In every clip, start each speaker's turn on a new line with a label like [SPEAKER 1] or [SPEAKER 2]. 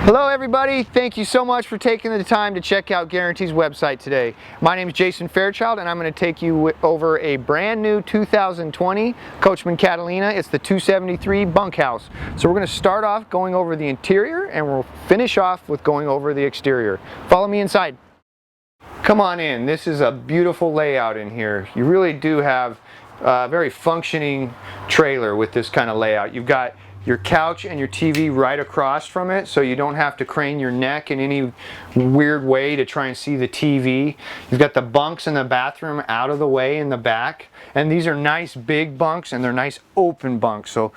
[SPEAKER 1] Hello everybody, thank you so much for taking the time to check out Guarantee's website today. My name is Jason Fairchild and I'm going to take you over a brand new 2020 Coachmen Catalina. It's the 273 Bunkhouse. So we're going to start off going over the interior and we'll finish off with going over the exterior. Follow me inside. Come on in. This is a beautiful layout in here. You really do have a very functioning trailer with this kind of layout. You've got your couch and your TV right across from it, so you don't have to crane your neck in any weird way to try and see the TV. You've got the bunks in the bathroom out of the way in the back, and these are nice big bunks and they're nice open bunks, so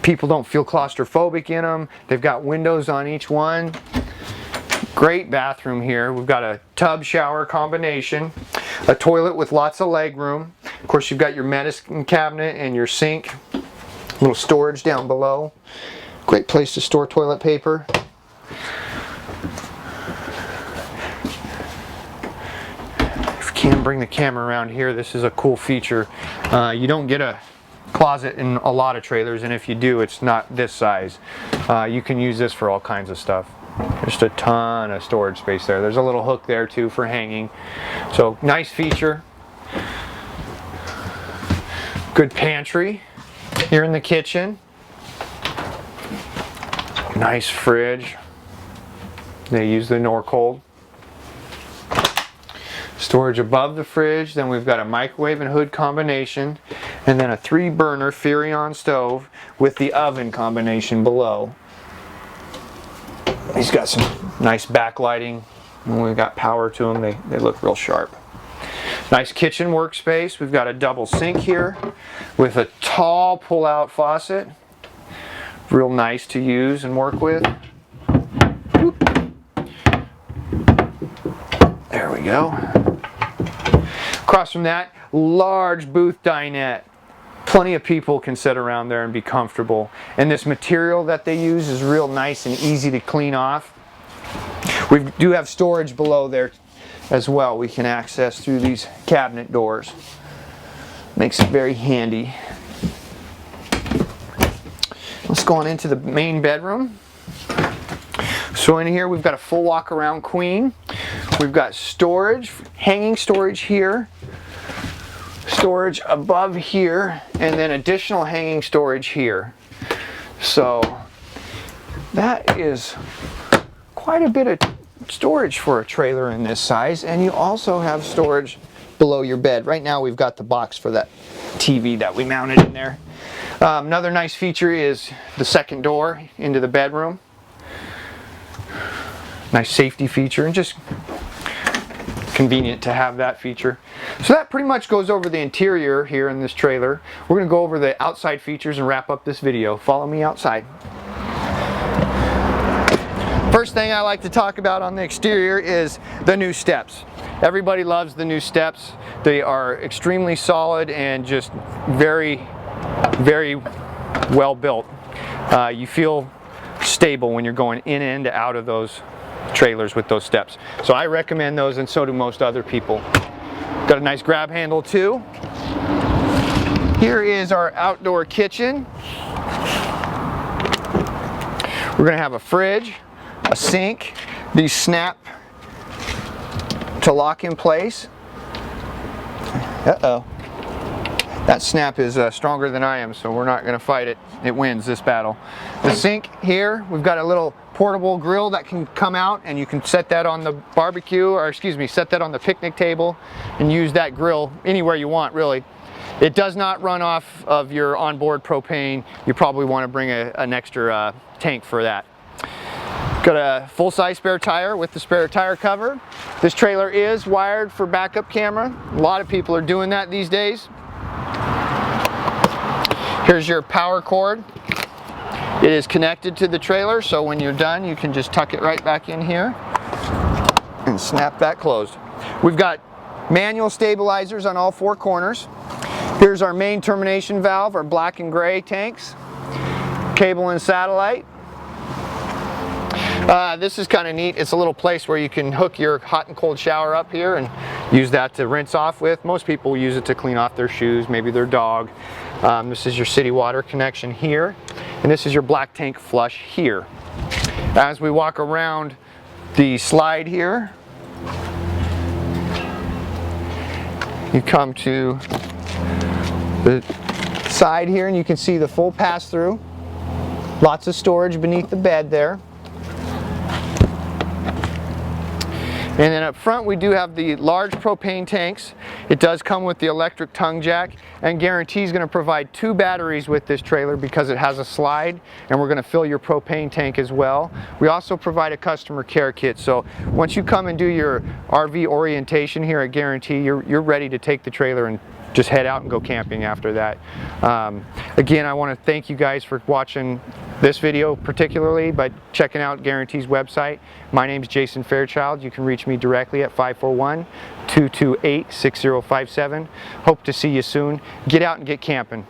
[SPEAKER 1] people don't feel claustrophobic in them. They've got windows on each one. Great bathroom here. We've got a tub shower combination, a toilet with lots of leg room. Of course, you've got your medicine cabinet and your sink. Little storage down below. Great place to store toilet paper. If you can bring the camera around here, this is a cool feature. You don't get a closet in a lot of trailers, and if you do, it's not this size. You can use this for all kinds of stuff. Just a ton of storage space there. There's a little hook there too for hanging. So nice feature. Good pantry here in the kitchen. Nice fridge. They use the Norcold. Storage above the fridge. Then we've got a microwave and hood combination, and then a 3-burner Furrion stove with the oven combination below. He's got some nice backlighting. When we've got power to them, they look real sharp. Nice kitchen workspace. We've got a double sink here with a tall pull-out faucet. Real nice to use and work with. There we go. Across from that, large booth dinette. Plenty of people can sit around there and be comfortable. And this material that they use is real nice and easy to clean off. We do have storage below there as well. We can access through these cabinet doors. Makes it very handy. Let's go on into the main bedroom. So in here we've got a full walk around queen. We've got storage, hanging storage here, storage above here, and then additional hanging storage here. So that is quite a bit of storage for a trailer in this size, and you also have storage below your bed. Right now we've got the box for that TV that we mounted in there. Another nice feature is the second door into the bedroom. Nice safety feature and just convenient to have that feature. So that pretty much goes over the interior here in this trailer. We're going to go over the outside features and wrap up this video. Follow me outside. First thing I like to talk about on the exterior is the new steps. Everybody loves the new steps. They are extremely solid and just very, very well built. You feel stable when you're going in and out of those trailers with those steps. So I recommend those, and so do most other people. Got a nice grab handle too. Here is our outdoor kitchen. We're going to have a fridge, a sink. These snap to lock in place. Uh-oh. That snap is stronger than I am, so we're not going to fight it. It wins this battle. The sink here, we've got a little portable grill that can come out, and you can set that on the barbecue, or excuse me, set that on the picnic table and use that grill anywhere you want, really. It does not run off of your onboard propane. You probably want to bring an extra tank for that. Got a full-size spare tire with the spare tire cover. This trailer is wired for backup camera. A lot of people are doing that these days. Here's your power cord. It is connected to the trailer, so when you're done, you can just tuck it right back in here and snap that closed. We've got manual stabilizers on all 4 corners. Here's our main termination valve, our black and gray tanks. Cable and satellite. This is kind of neat. It's a little place where you can hook your hot and cold shower up here and use that to rinse off with. Most people use it to clean off their shoes, maybe their dog. This is your city water connection here, and this is your black tank flush here. As we walk around the slide here, you come to the side here and you can see the full pass-through. Lots of storage beneath the bed there. And then up front we do have the large propane tanks. It does come with the electric tongue jack, and Guarantee is going to provide 2 batteries with this trailer because it has a slide, and we're going to fill your propane tank as well. We also provide a customer care kit, so once you come and do your RV orientation here at Guarantee, you're ready to take the trailer and just head out and go camping after that. Again, I want to thank you guys for watching this video particularly, but checking out Guarantee's website. My name is Jason Fairchild. You can reach me directly at 541-228-6057. Hope to see you soon. Get out and get camping.